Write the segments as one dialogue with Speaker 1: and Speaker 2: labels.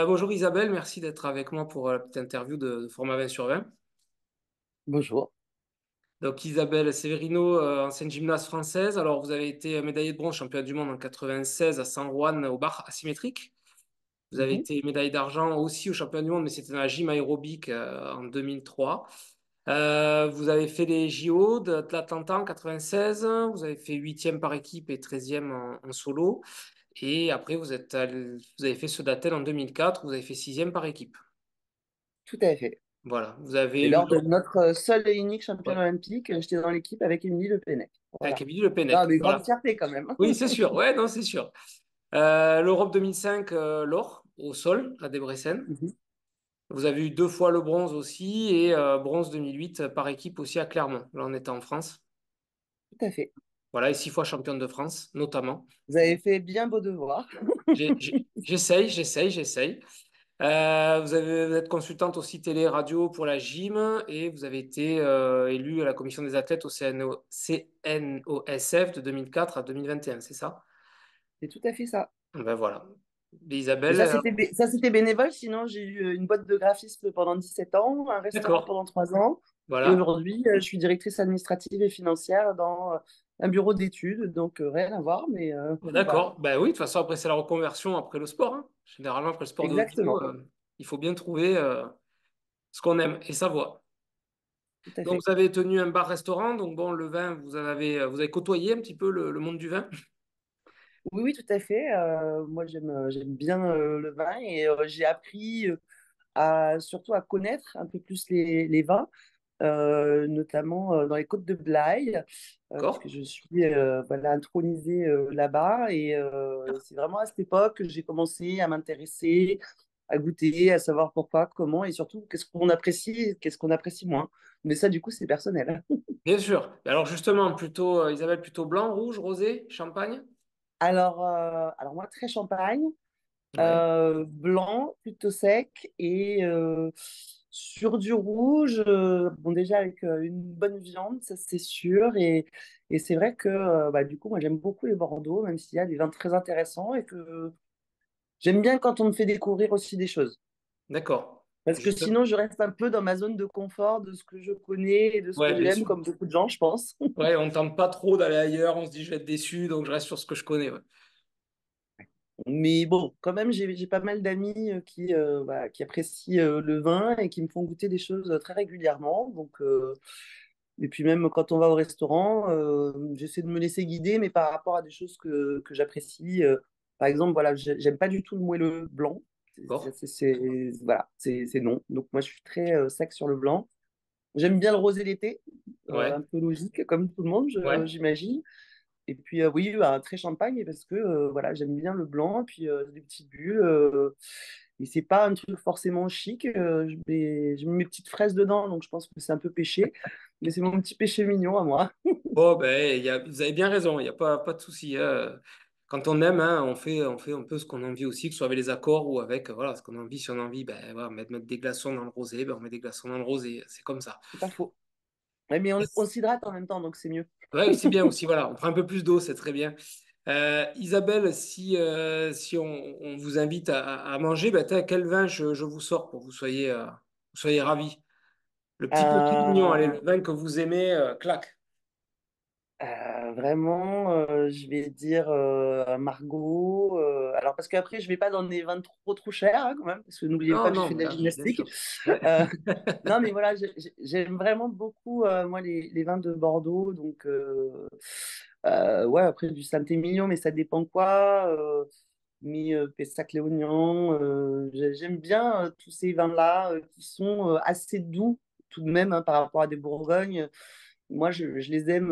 Speaker 1: Bonjour Isabelle, merci d'être avec moi pour la petite interview de Format 20 sur 20.
Speaker 2: Bonjour.
Speaker 1: Donc Isabelle Severino, ancienne gymnaste française. Alors vous avez été médaillée de bronze championne du monde en 96 à San Juan au bar asymétrique. Vous avez
Speaker 2: Mhm.
Speaker 1: été médaillée d'argent aussi au championnat du monde, mais c'était dans la gym aérobique en 2003. Vous avez fait les JO de l'Atlanta en 96. Vous avez fait huitième par équipe et treizième en solo. Et après, vous avez fait ceux d'Athènes en 2004. Vous avez fait sixième par équipe.
Speaker 2: Tout à fait.
Speaker 1: Voilà. Vous avez
Speaker 2: Et
Speaker 1: eu
Speaker 2: lors de notre seul et unique championne
Speaker 1: ouais,
Speaker 2: olympique, j'étais dans l'équipe avec Émilie Le Pennec.
Speaker 1: avec
Speaker 2: Voilà.
Speaker 1: Émilie Le
Speaker 2: Non,
Speaker 1: Pennec.
Speaker 2: mais grande
Speaker 1: Voilà.
Speaker 2: fierté quand même.
Speaker 1: Oui, c'est sûr. Ouais, non, c'est sûr. L'Europe 2005, l'or au sol à Debrecen.
Speaker 2: Mhm.
Speaker 1: Vous avez eu deux fois le bronze aussi et bronze 2008 par équipe aussi à Clermont. Là, on était en France.
Speaker 2: Tout à fait.
Speaker 1: Voilà, et six fois championne de France, notamment.
Speaker 2: Vous avez fait bien vos devoirs.
Speaker 1: J'essaye. Vous êtes consultante aussi télé, radio pour la gym et vous avez été élue à la commission des athlètes au CNOSF de 2004 à 2021, c'est ça?
Speaker 2: C'est tout à fait ça.
Speaker 1: Ben voilà.
Speaker 2: Et
Speaker 1: Isabelle,
Speaker 2: ça, c'était bénévole. Sinon, j'ai eu une boîte de graphisme pendant 17 ans, un restaurant
Speaker 1: d'accord.
Speaker 2: pendant 3 ans. Et
Speaker 1: Voilà.
Speaker 2: aujourd'hui, je suis directrice administrative et financière dans un bureau d'études. Donc, rien à voir, mais voilà.
Speaker 1: D'accord. Ben oui, de toute façon, après, c'est la reconversion après le sport, hein. Généralement, après le sport de haut niveau,
Speaker 2: Exactement.
Speaker 1: il faut bien trouver ce qu'on aime et savoir.
Speaker 2: Tout à
Speaker 1: Donc,
Speaker 2: fait.
Speaker 1: vous avez tenu un bar-restaurant. Donc, bon, le vin, vous avez côtoyé un petit peu le monde du vin.
Speaker 2: Oui, oui, tout à fait. Moi, j'aime bien le vin et j'ai appris surtout à connaître un peu plus les vins, notamment dans les côtes de Blaye, puisque
Speaker 1: D'accord?
Speaker 2: je suis voilà, intronisée là-bas. Et c'est vraiment à cette époque que j'ai commencé à m'intéresser, à goûter, à savoir pourquoi, comment et surtout qu'est-ce qu'on apprécie et qu'est-ce qu'on apprécie moins. Mais ça, du coup, c'est personnel.
Speaker 1: Bien sûr. Alors, justement, plutôt, Isabelle, plutôt blanc, rouge, rosé, champagne?
Speaker 2: Alors moi, très champagne.
Speaker 1: Ouais.
Speaker 2: Blanc, plutôt sec et sur du rouge, bon déjà avec une bonne viande, ça c'est sûr. Et c'est vrai que bah, du coup, moi j'aime beaucoup les Bordeaux, même s'il y a des vins très intéressants et que j'aime bien quand on me fait découvrir aussi des choses.
Speaker 1: D'accord.
Speaker 2: Parce que
Speaker 1: Juste.
Speaker 2: sinon, je reste un peu dans ma zone de confort, de ce que je connais et de ce que
Speaker 1: Ouais, bien
Speaker 2: j'aime,
Speaker 1: sûr.
Speaker 2: comme beaucoup de gens, je pense.
Speaker 1: Ouais, on ne tente pas trop d'aller ailleurs. On se dit, je vais être déçu, donc je reste sur ce que je connais. Ouais.
Speaker 2: Mais bon, quand même, j'ai pas mal d'amis qui apprécient le vin et qui me font goûter des choses très régulièrement. Donc, et puis même quand on va au restaurant, j'essaie de me laisser guider, mais par rapport à des choses que j'apprécie. Par exemple, voilà, j'aime pas du tout le moelleux blanc.
Speaker 1: D'accord?
Speaker 2: Voilà, c'est non. Donc moi, je suis très sec sur le blanc. J'aime bien le rosé l'été,
Speaker 1: Ouais.
Speaker 2: un peu logique, comme tout le monde,
Speaker 1: Ouais.
Speaker 2: j'imagine. Et puis oui, bah, très champagne parce que voilà, j'aime bien le blanc, et puis des petites bulles. Et c'est pas un truc forcément chic. Je mets mes petites fraises dedans, donc je pense que c'est un peu péché. Mais c'est mon petit péché mignon à moi.
Speaker 1: Bon, ben, vous avez bien raison. Il n'y a pas de souci, hein. Quand on aime, hein, on fait un peu ce qu'on a envie aussi, que ce soit avec les accords ou avec voilà, ce qu'on a envie. Si on a envie, ben, voilà, mettre des glaçons dans le rosé, ben, on met des glaçons dans le rosé. C'est comme ça.
Speaker 2: C'est pas faux. Ouais, mais on s'hydrate en même temps, donc c'est mieux.
Speaker 1: Ouais, c'est bien aussi, voilà. On prend un peu plus d'eau, c'est très bien. Isabelle, si on vous invite à manger, ben, quel vin je vous sors pour que vous soyez ravis? Le petit péché mignon, allez,
Speaker 2: Euh,
Speaker 1: le vin que vous aimez, clac.
Speaker 2: Vraiment, je vais dire Margot. Alors, parce qu'après, je vais pas dans des vins trop chers, hein, quand même, parce que n'oubliez pas
Speaker 1: Non,
Speaker 2: que je
Speaker 1: non,
Speaker 2: fais de la
Speaker 1: bien
Speaker 2: gymnastique.
Speaker 1: sûr. Ouais.
Speaker 2: Euh, non, mais voilà, j'aime vraiment beaucoup, moi, les vins de Bordeaux. Donc, ouais, après, du Saint-Émilion, mais ça dépend quoi. Mais Pessac-Léognan, j'aime bien tous ces vins-là qui sont assez doux, tout de même, hein, par rapport à des Bourgognes. Moi, je les aime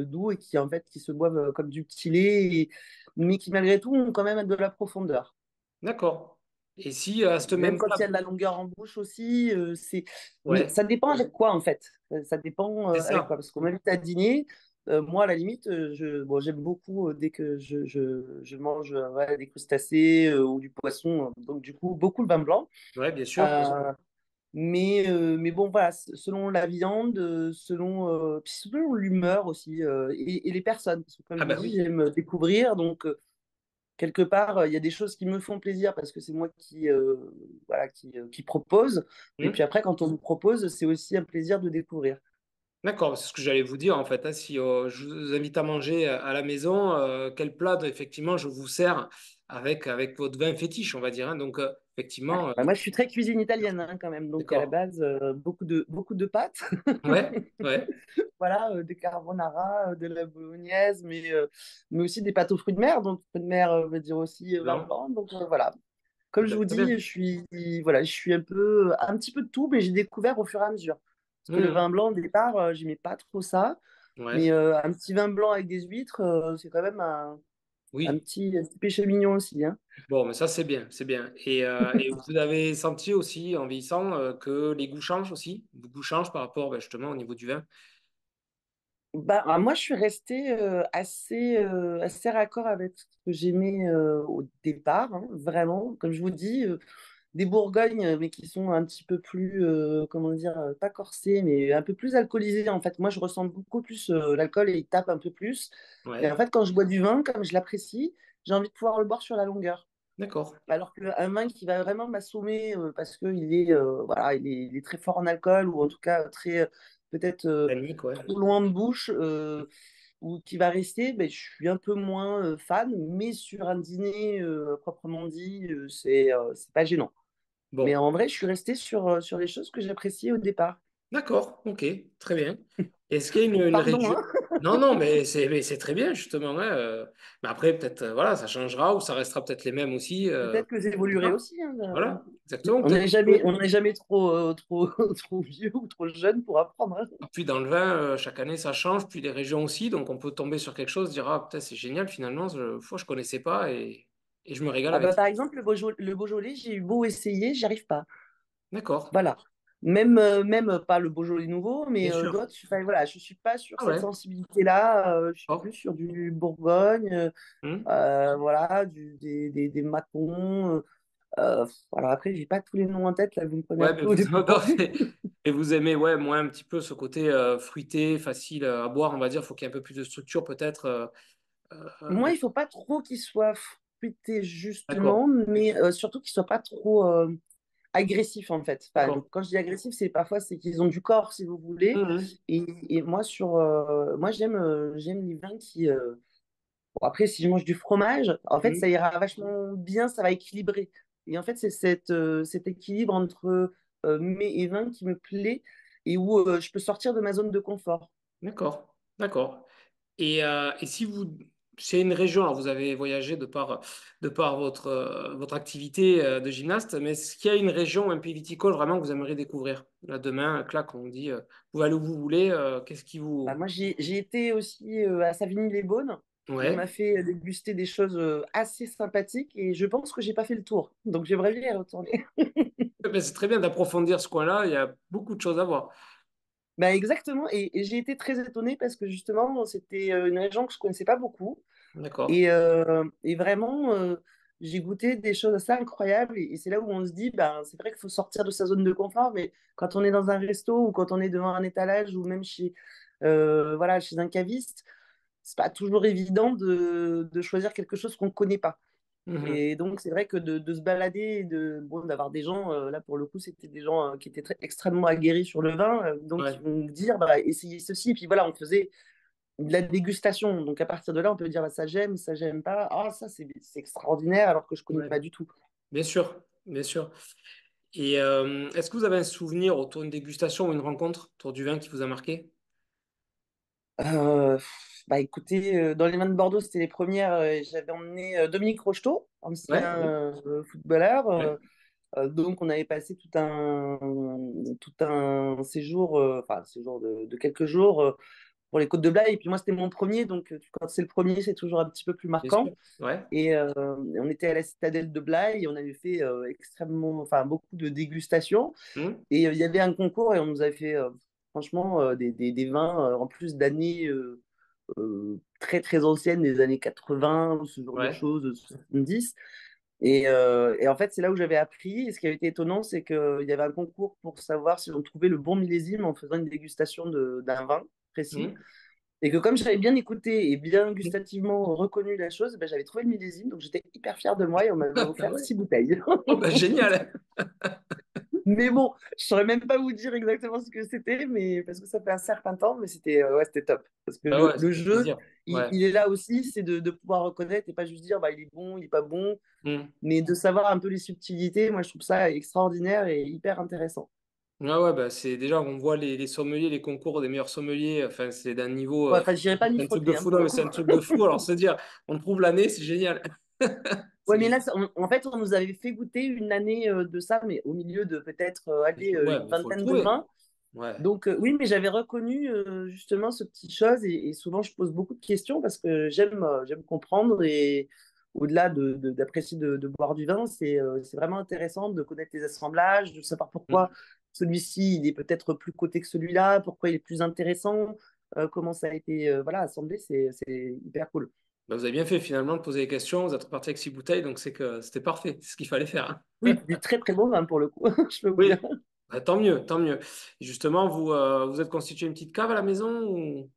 Speaker 2: doux et qui, en fait, qui se boivent comme du petit lait, mais qui, malgré tout, ont quand même de la profondeur.
Speaker 1: D'accord. Et si à cette
Speaker 2: Même
Speaker 1: même
Speaker 2: quand il y a
Speaker 1: table,
Speaker 2: de la longueur en bouche aussi, mais
Speaker 1: ouais,
Speaker 2: ça dépend avec quoi, en fait. Ça dépend
Speaker 1: c'est
Speaker 2: avec quoi.
Speaker 1: ça.
Speaker 2: Parce qu'on m'invite à dîner. Moi, à la limite, bon, j'aime beaucoup dès que je mange ouais, des crustacés ou du poisson. Donc, du coup, beaucoup le vin blanc.
Speaker 1: Ouais, bien sûr.
Speaker 2: Euh, mais bon, voilà, selon la viande, puis selon l'humeur aussi, et les personnes. Parce que comme
Speaker 1: Ah
Speaker 2: je
Speaker 1: bah
Speaker 2: dis,
Speaker 1: oui.
Speaker 2: j'aime découvrir. Donc, quelque part, il y a des choses qui me font plaisir parce que c'est moi voilà, qui propose. Et
Speaker 1: Hmm.
Speaker 2: puis après, quand on me propose, c'est aussi un plaisir de découvrir.
Speaker 1: D'accord, c'est ce que j'allais vous dire en fait, hein. Si je vous invite à manger à la maison, quel plat effectivement je vous sers avec votre vin fétiche, on va dire, hein. Donc
Speaker 2: Ouais.
Speaker 1: effectivement,
Speaker 2: Bah, moi, je suis très cuisine italienne hein, quand même. Donc à la
Speaker 1: d'accord.
Speaker 2: base, beaucoup de pâtes.
Speaker 1: Ouais, ouais,
Speaker 2: Voilà, des carbonara, de la bolognaise, mais aussi des pâtes aux fruits de mer. Donc, fruits de mer veut dire aussi vin
Speaker 1: bon,
Speaker 2: blanc. Donc, voilà. Comme
Speaker 1: eh
Speaker 2: je
Speaker 1: ben,
Speaker 2: vous
Speaker 1: très bien.
Speaker 2: dis, voilà, je suis un petit peu de tout, mais j'ai découvert au fur et à mesure. Parce que le
Speaker 1: Mhm.
Speaker 2: vin blanc, au départ, j'aimais pas trop ça.
Speaker 1: Ouais,
Speaker 2: Mais un petit vin blanc avec des huîtres, c'est quand même
Speaker 1: oui.
Speaker 2: un petit péché mignon aussi, hein.
Speaker 1: Bon, mais ça c'est bien, c'est bien. Et vous avez senti aussi en vieillissant que les goûts changent aussi, les goûts changent par rapport justement au niveau du vin.
Speaker 2: Bah, moi, je suis restée assez raccord avec ce que j'aimais au départ, hein, vraiment. Comme je vous dis, des Bourgognes, mais qui sont un petit peu plus, comment dire, pas corsés, mais un peu plus alcoolisés. En fait, moi, je ressens beaucoup plus l'alcool et il tape un peu plus. Et
Speaker 1: Ouais,
Speaker 2: en fait, quand je bois du vin, comme je l'apprécie, j'ai envie de pouvoir le boire sur la longueur.
Speaker 1: d'accord.
Speaker 2: Alors qu'un vin qui va vraiment m'assommer parce qu'il est, voilà, il est très fort en alcool ou en tout cas très, peut-être
Speaker 1: Tannique, ouais.
Speaker 2: trop loin de bouche ou qui va rester, ben, je suis un peu moins fan, mais sur un dîner proprement dit, c'est pas gênant. Mais
Speaker 1: Bon.
Speaker 2: en vrai, je suis restée sur les choses que j'appréciais au départ.
Speaker 1: D'accord, ok, très bien. Est-ce qu'il y a une
Speaker 2: Pardon,
Speaker 1: région?
Speaker 2: hein.
Speaker 1: Non, non, mais c'est très bien, justement, hein. Mais après, peut-être, voilà, ça changera ou ça restera peut-être les mêmes aussi.
Speaker 2: Peut-être que
Speaker 1: Je sais
Speaker 2: j'évoluerai
Speaker 1: pas.
Speaker 2: aussi, hein.
Speaker 1: Voilà, exactement. Peut-être que-
Speaker 2: On n'est jamais trop vieux ou trop jeune pour apprendre, hein.
Speaker 1: puis dans le vin, chaque année, ça change, puis les régions aussi. Donc, on peut tomber sur quelque chose, dire, ah, peut-être c'est génial, finalement, je connaissais pas et je me régale
Speaker 2: Ah
Speaker 1: avec
Speaker 2: bah,
Speaker 1: ça.
Speaker 2: par exemple, le Beaujolais, j'ai eu beau essayer, j'y arrive pas.
Speaker 1: D'accord,
Speaker 2: Voilà. Même pas le Beaujolais nouveau,
Speaker 1: bien
Speaker 2: mais
Speaker 1: sûr.
Speaker 2: d'autres. Enfin, voilà, je suis pas sur
Speaker 1: Ah
Speaker 2: cette
Speaker 1: ouais,
Speaker 2: sensibilité-là. Je suis plus
Speaker 1: d'accord.
Speaker 2: sur du Bourgogne,
Speaker 1: Hmm.
Speaker 2: voilà, des Macons. Voilà, après, j'ai pas tous les noms en tête, là, vous me prenez un
Speaker 1: Ouais, mais
Speaker 2: peu au
Speaker 1: vous, non,
Speaker 2: dépourvu.
Speaker 1: et vous aimez, ouais, moins un petit peu ce côté fruité, facile à boire, on va dire. Il faut qu'il y ait un peu plus de structure, peut-être.
Speaker 2: Moi, il faut pas trop qu'il soit fruité,
Speaker 1: D'accord,
Speaker 2: justement, mais surtout qu'il soit pas trop agressif en fait. Enfin,
Speaker 1: d'accord.
Speaker 2: quand je dis agressif, c'est parfois c'est qu'ils ont du corps si vous voulez.
Speaker 1: Mhm.
Speaker 2: Et moi moi j'aime les vins qui bon, après si je mange du fromage, en fait
Speaker 1: Mhm.
Speaker 2: ça ira vachement bien, ça va équilibrer. Et en fait c'est cet équilibre entre mets et vin qui me plaît et où je peux sortir de ma zone de confort.
Speaker 1: D'accord, d'accord. Et si vous, c'est une région, alors vous avez voyagé de par votre activité de gymnaste, mais est-ce qu'il y a une région, un pays viticole vraiment que vous aimeriez découvrir? Là, demain, clac, on dit, vous pouvez aller où vous voulez, qu'est-ce qui
Speaker 2: Bah,
Speaker 1: vous...
Speaker 2: moi j'ai été aussi à Savigny-les-Beaunes où on
Speaker 1: Ouais,
Speaker 2: m'a fait déguster des choses assez sympathiques et je pense que j'ai pas fait le tour. Donc j'aimerais bien y retourner.
Speaker 1: ben, c'est très bien d'approfondir ce coin-là, il y a beaucoup de choses à voir.
Speaker 2: Bah exactement, et j'ai été très étonnée parce que justement, c'était une région que je connaissais pas beaucoup.
Speaker 1: D'accord.
Speaker 2: Et vraiment, j'ai goûté des choses assez incroyables. Et c'est là où on se dit, ben, c'est vrai qu'il faut sortir de sa zone de confort, mais quand on est dans un resto ou quand on est devant un étalage ou même voilà, chez un caviste, c'est pas toujours évident de choisir quelque chose qu'on connaît pas.
Speaker 1: Mhm.
Speaker 2: Et donc, c'est vrai que de se balader, et bon, d'avoir des gens, là pour le coup, c'était des gens qui étaient extrêmement aguerris sur le vin, donc ils
Speaker 1: Ouais,
Speaker 2: vont nous dire, bah, essayez ceci. Et puis voilà, on faisait de la dégustation. Donc à partir de là, on peut dire, bah, ça j'aime pas. Ah, ça, c'est extraordinaire, alors que je connais
Speaker 1: ouais.
Speaker 2: pas du tout.
Speaker 1: Bien sûr, bien sûr. Et est-ce que vous avez un souvenir autour d'une dégustation ou une rencontre autour du vin qui vous a marqué?
Speaker 2: Bah écoutez, dans les mains de Bordeaux, c'était les premières. J'avais emmené Dominique Rocheteau, ancien
Speaker 1: Ouais, oui.
Speaker 2: footballeur.
Speaker 1: Ouais.
Speaker 2: Donc, on avait passé tout un séjour, enfin, un séjour de quelques jours pour les Côtes de Blaye. Et puis moi, c'était mon premier, donc quand c'est le premier, c'est toujours un petit peu plus
Speaker 1: Bien
Speaker 2: marquant.
Speaker 1: sûr. Ouais.
Speaker 2: Et on était à la citadelle de Blaye et on avait fait enfin, beaucoup de dégustations.
Speaker 1: Hmm.
Speaker 2: Et il y avait un concours et on nous avait fait, franchement, des vins en plus d'années très, très anciennes, des années 80, ce genre de
Speaker 1: Ouais.
Speaker 2: choses, 70. Et en fait, c'est là où j'avais appris. Et ce qui avait été étonnant, c'est qu'il y avait un concours pour savoir si on trouvait le bon millésime en faisant une dégustation d'un vin précis.
Speaker 1: Hmm.
Speaker 2: Et que comme j'avais bien écouté et bien gustativement reconnu la chose, ben, j'avais trouvé le millésime, donc j'étais hyper fière de moi et on m'avait
Speaker 1: Ah
Speaker 2: offert
Speaker 1: ouais.
Speaker 2: 6 bouteilles.
Speaker 1: Oh, bah, génial.
Speaker 2: Mais bon, je saurais même pas vous dire exactement ce que c'était, mais parce que ça fait un certain temps, mais c'était ouais, c'était top. Parce que
Speaker 1: Bah ouais, ça
Speaker 2: le
Speaker 1: fait
Speaker 2: jeu,
Speaker 1: plaisir. Ouais.
Speaker 2: il est là aussi, c'est de pouvoir reconnaître et pas juste dire bah, il est bon, il est pas bon,
Speaker 1: Hmm.
Speaker 2: mais de savoir un peu les subtilités. Moi, je trouve ça extraordinaire et hyper intéressant.
Speaker 1: Ouais, ouais, bah, c'est déjà, on voit les sommeliers, les concours des meilleurs sommeliers, enfin, c'est d'un niveau,
Speaker 2: Ouais, enfin, j'irai pas m'y
Speaker 1: c'est un truc de
Speaker 2: frotter hein,
Speaker 1: fou,
Speaker 2: pour
Speaker 1: non,
Speaker 2: le
Speaker 1: mais
Speaker 2: coup.
Speaker 1: c'est un truc de fou. Alors, se dire, on trouve l'année, c'est génial.
Speaker 2: Ouais,
Speaker 1: C'est
Speaker 2: mais là,
Speaker 1: génial.
Speaker 2: en fait, on nous avait fait goûter une année de ça, mais au milieu de peut-être allez,
Speaker 1: Ouais,
Speaker 2: une
Speaker 1: mais faut le
Speaker 2: vingtaine de
Speaker 1: trouver.
Speaker 2: vins.
Speaker 1: Ouais.
Speaker 2: Donc, oui, mais j'avais reconnu justement ce petit chose et souvent je pose beaucoup de questions parce que j'aime comprendre et au-delà d'apprécier de boire du vin, c'est vraiment intéressant de connaître les assemblages, de savoir pourquoi
Speaker 1: Hmm.
Speaker 2: celui-ci il est peut-être plus coté que celui-là, pourquoi il est plus intéressant, comment ça a été voilà, assemblé, c'est hyper cool.
Speaker 1: Bah, vous avez bien fait finalement de poser des questions. Vous êtes reparti avec 6 bouteilles, donc c'est que c'était parfait. C'est ce qu'il fallait faire.
Speaker 2: Oui, du très très bon vin pour le coup, je peux vous dire.
Speaker 1: Oui. Bah, tant mieux, tant mieux. Et justement, vous êtes constitué une petite cave à la maison ou...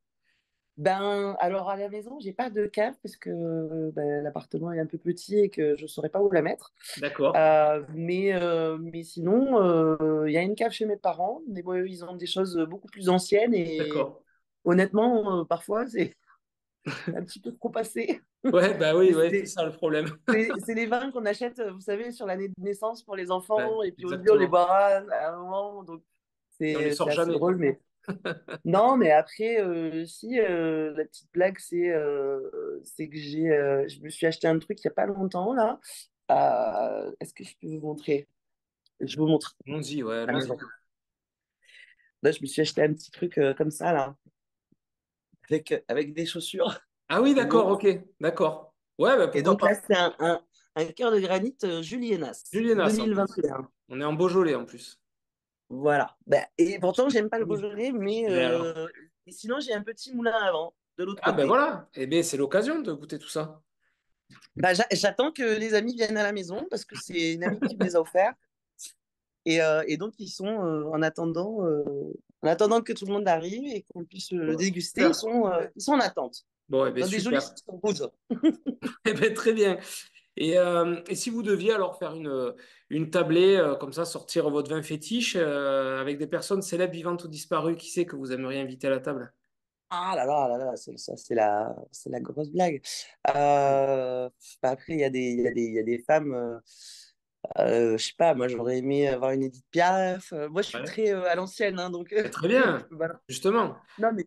Speaker 2: Ben, alors à la maison, j'ai pas de cave parce que ben, l'appartement est un peu petit et que je saurais pas où la mettre.
Speaker 1: D'accord,
Speaker 2: Mais sinon, il y a une cave chez mes parents, mais bon, eux, ils ont des choses beaucoup plus anciennes et
Speaker 1: d'accord.
Speaker 2: honnêtement, parfois, c'est un petit peu trop passé.
Speaker 1: Ouais, bah oui,
Speaker 2: Mais
Speaker 1: ouais, c'est ça le problème.
Speaker 2: c'est les vins qu'on achète, vous savez, sur l'année de naissance pour les
Speaker 1: Ouais,
Speaker 2: enfants, et puis on se dit on les
Speaker 1: exactement.
Speaker 2: boira à un moment, donc
Speaker 1: Et on les
Speaker 2: c'est
Speaker 1: sort
Speaker 2: assez
Speaker 1: jamais,
Speaker 2: drôle,
Speaker 1: quoi.
Speaker 2: mais non, mais après, si, la petite blague, c'est que je me suis acheté un truc il n'y a pas longtemps, là. Est-ce que je peux vous montrer? Je vous montre
Speaker 1: Allons-y, ouais,
Speaker 2: à la maison.
Speaker 1: allons-y.
Speaker 2: Là, je me suis acheté un petit truc comme ça, là, avec des chaussures.
Speaker 1: Ah oui,
Speaker 2: C'est
Speaker 1: d'accord,
Speaker 2: beau.
Speaker 1: ok, d'accord. Ouais, bah
Speaker 2: Et
Speaker 1: pourquoi
Speaker 2: donc là,
Speaker 1: pas.
Speaker 2: c'est un cœur de granit Julienas
Speaker 1: Julienas en plus.
Speaker 2: 2021.
Speaker 1: On est en Beaujolais en plus.
Speaker 2: Voilà. Ben, et pourtant, j'aime pas le
Speaker 1: Oui.
Speaker 2: Beaujolais, mais
Speaker 1: Mais alors?
Speaker 2: et sinon, j'ai un petit moulin à vent de l'autre
Speaker 1: Ah ben
Speaker 2: côté.
Speaker 1: voilà. Eh bien, c'est l'occasion de goûter tout ça.
Speaker 2: Bah, j'attends que les amis viennent à la maison parce que c'est une amie qui me les a offerts. Et donc, ils sont en attendant que tout le monde arrive et qu'on puisse le
Speaker 1: Bon,
Speaker 2: déguster,
Speaker 1: super.
Speaker 2: ils sont en attente.
Speaker 1: Bon, eh bien,
Speaker 2: Dans des jolis
Speaker 1: super.
Speaker 2: citons rouges.
Speaker 1: Eh bien, très bien. Et si vous deviez alors faire une tablée, comme ça, sortir votre vin fétiche avec des personnes célèbres, vivantes ou disparues, qui c'est que vous aimeriez inviter à la table?
Speaker 2: Ah là là, ça, c'est la grosse blague. Bah, après, il y a des femmes, je sais pas, moi j'aurais aimé avoir une Edith Piaf. Moi, je suis
Speaker 1: Ouais.
Speaker 2: très à l'ancienne, hein, donc
Speaker 1: Eh, très
Speaker 2: je
Speaker 1: bien,
Speaker 2: peux pas-
Speaker 1: justement.
Speaker 2: Non, mais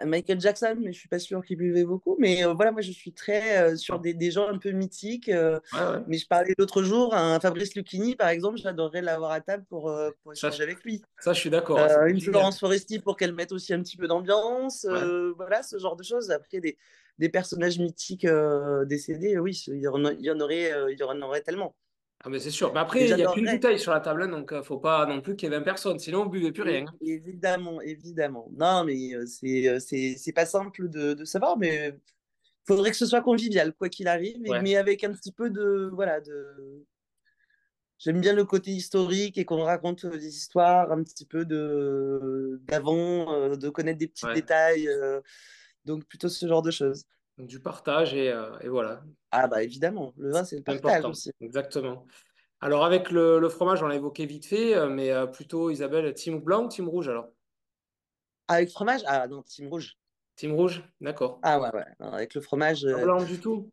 Speaker 2: Michael Jackson, mais je suis pas sûre qu'il buvait beaucoup. Mais voilà, moi je suis très sur
Speaker 1: Ah,
Speaker 2: des gens un peu mythiques.
Speaker 1: ouais, ouais.
Speaker 2: Mais je parlais l'autre jour, un Fabrice Lucchini, par exemple, j'adorerais l'avoir à table pour
Speaker 1: Ça,
Speaker 2: échanger avec lui.
Speaker 1: ça, je suis d'accord. Ça, c'est
Speaker 2: Une
Speaker 1: génial.
Speaker 2: Florence Foresti pour qu'elle mette aussi un petit peu d'ambiance.
Speaker 1: Ouais.
Speaker 2: Voilà, ce genre de choses. Après, des personnages mythiques décédés, oui, il y en aurait tellement.
Speaker 1: Ah, mais c'est sûr. Mais
Speaker 2: Et
Speaker 1: après, il n'y a qu'une
Speaker 2: j'adorerais.
Speaker 1: bouteille sur la table, hein, donc faut pas non plus qu'il y ait 20 personnes. Sinon, vous buvez plus rien. Hein.
Speaker 2: Évidemment, évidemment. Non, mais c'est pas simple de savoir, mais faudrait que ce soit convivial, quoi qu'il arrive,
Speaker 1: Ouais,
Speaker 2: mais avec un petit peu voilà, j'aime bien le côté historique et qu'on raconte des histoires un petit peu d'avant, de connaître des petits
Speaker 1: ouais.
Speaker 2: détails, donc plutôt ce genre de choses.
Speaker 1: Donc, du partage et voilà.
Speaker 2: Ah bah évidemment, le vin c'est le
Speaker 1: C'est
Speaker 2: partage
Speaker 1: important.
Speaker 2: aussi.
Speaker 1: Exactement. Alors, avec le fromage, on l'a évoqué vite fait, mais plutôt, Isabelle, team blanc ou team rouge alors?
Speaker 2: Avec fromage? Ah non, team rouge.
Speaker 1: Team rouge? D'accord.
Speaker 2: Ah ouais, ouais. Non, avec le fromage.
Speaker 1: Pas blanc du tout?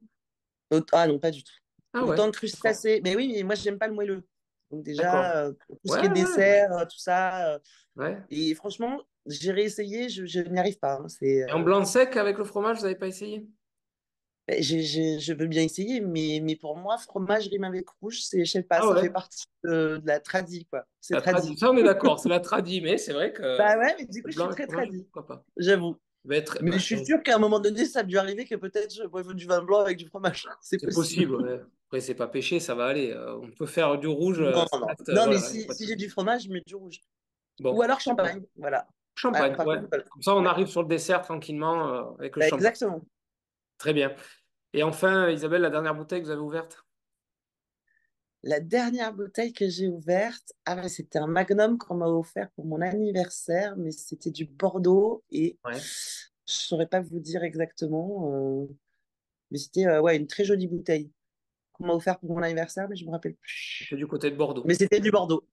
Speaker 2: Ah non, pas du tout.
Speaker 1: Ah ouais,
Speaker 2: Autant de
Speaker 1: d'accord.
Speaker 2: crustacés. Mais oui, mais moi j'aime pas le moelleux. Donc
Speaker 1: D'accord.
Speaker 2: déjà, pour tout ce
Speaker 1: Ouais,
Speaker 2: qui est
Speaker 1: ouais,
Speaker 2: dessert, tout ça.
Speaker 1: ouais.
Speaker 2: Et franchement, j'ai réessayé, je n'y arrive pas, hein.
Speaker 1: Et en blanc sec avec le fromage, vous n'avez pas essayé?
Speaker 2: Je veux bien essayer, mais pour moi, fromage rime avec rouge, je sais pas,
Speaker 1: Ah
Speaker 2: ça fait
Speaker 1: ouais.
Speaker 2: partie de la tradie, quoi. C'est
Speaker 1: La tradi,
Speaker 2: tradie.
Speaker 1: ça on est d'accord, c'est la tradi, mais c'est vrai que
Speaker 2: Bah ouais, mais du
Speaker 1: le
Speaker 2: coup, je
Speaker 1: blanc
Speaker 2: suis
Speaker 1: et le
Speaker 2: très
Speaker 1: fromage,
Speaker 2: tradie,
Speaker 1: pourquoi pas.
Speaker 2: j'avoue. Mais je
Speaker 1: Bah,
Speaker 2: suis sûre qu'à un moment donné, ça a dû arriver que peut-être je boive du vin blanc avec du fromage. C'est
Speaker 1: c'est
Speaker 2: possible.
Speaker 1: possible, ouais. Après, c'est pas péché, ça va aller. On peut faire du rouge,
Speaker 2: Non,
Speaker 1: ça
Speaker 2: non.
Speaker 1: reste,
Speaker 2: Non, mais
Speaker 1: voilà, y a pas de
Speaker 2: si j'ai
Speaker 1: souci.
Speaker 2: du fromage, je mets du rouge. Ou
Speaker 1: Bon,
Speaker 2: alors
Speaker 1: super.
Speaker 2: champagne, voilà. Alors,
Speaker 1: Champagne,
Speaker 2: par
Speaker 1: ouais.
Speaker 2: contre, voilà.
Speaker 1: Comme ça, on
Speaker 2: Ouais.
Speaker 1: arrive sur le dessert tranquillement avec le
Speaker 2: Bah,
Speaker 1: champagne.
Speaker 2: exactement.
Speaker 1: Très bien. Et enfin, Isabelle, la dernière bouteille que vous avez ouverte?
Speaker 2: La dernière bouteille que j'ai ouverte, ah ouais, c'était un Magnum qu'on m'a offert pour mon anniversaire, mais c'était du Bordeaux et
Speaker 1: Ouais.
Speaker 2: Je saurais pas vous dire exactement. Mais c'était ouais, une très jolie bouteille qu'on m'a offert pour mon anniversaire, mais je me rappelle
Speaker 1: C'était
Speaker 2: plus.
Speaker 1: du côté de Bordeaux.
Speaker 2: Mais c'était du Bordeaux.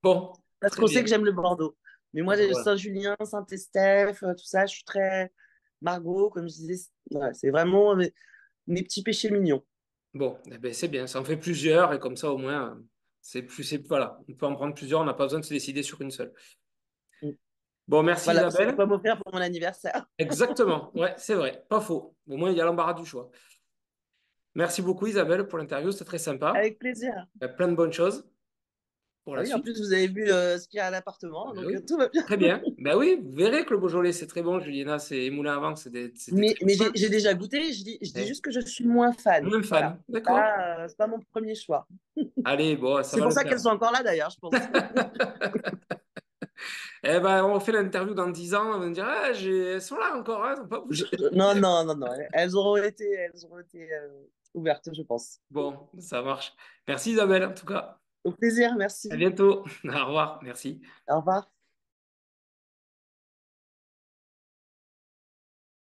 Speaker 1: Bon,
Speaker 2: Parce
Speaker 1: très
Speaker 2: qu'on sait
Speaker 1: bien.
Speaker 2: que j'aime le Bordeaux. Mais
Speaker 1: Ah
Speaker 2: moi,
Speaker 1: ben voilà.
Speaker 2: Saint-Julien, Saint-Estèphe, tout ça, je suis très Margot, comme je disais. Voilà, c'est vraiment mes petits péchés mignons.
Speaker 1: Bon, eh ben, c'est bien. Ça en fait plusieurs et comme ça, au moins, c'est plus, voilà. On peut en prendre plusieurs. On n'a pas besoin de se décider sur une seule.
Speaker 2: Mm.
Speaker 1: Bon, merci
Speaker 2: Voilà, vous savez
Speaker 1: Isabelle.
Speaker 2: quoi m'offrir pour mon anniversaire.
Speaker 1: Exactement. Ouais, c'est vrai. Pas faux. Au moins, il y a l'embarras du choix. Merci beaucoup Isabelle pour l'interview. C'était très sympa.
Speaker 2: Avec plaisir.
Speaker 1: Il y a plein de bonnes choses pour
Speaker 2: Ah
Speaker 1: la
Speaker 2: oui, en
Speaker 1: suite.
Speaker 2: plus, vous avez vu ce qu'il y a à l'appartement,
Speaker 1: Ben
Speaker 2: donc
Speaker 1: oui.
Speaker 2: tout va bien.
Speaker 1: Très bien. Ben oui, vous verrez que le Beaujolais, c'est très bon. Juliena, c'est Moulin à Vent, c'était très
Speaker 2: Mais
Speaker 1: bon.
Speaker 2: j'ai déjà goûté, je dis
Speaker 1: Eh,
Speaker 2: juste que je suis moins fan.
Speaker 1: moins
Speaker 2: Voilà.
Speaker 1: fan. D'accord.
Speaker 2: C'est pas mon premier choix.
Speaker 1: Allez, bon, ça
Speaker 2: C'est
Speaker 1: va
Speaker 2: pour
Speaker 1: le
Speaker 2: ça qu'elles
Speaker 1: faire.
Speaker 2: sont encore là d'ailleurs, je pense.
Speaker 1: Eh ben, on fait l'interview dans 10 ans. On va me dire, ah, elles sont là encore, hein, elles n'ont pas bougé.
Speaker 2: Non, non, non, non. Elles auront été ouvertes, je pense.
Speaker 1: Bon, ça marche. Merci Isabelle, en tout cas.
Speaker 2: Au plaisir,
Speaker 1: À
Speaker 2: merci.
Speaker 1: bientôt. Au revoir. Merci.
Speaker 2: Au revoir.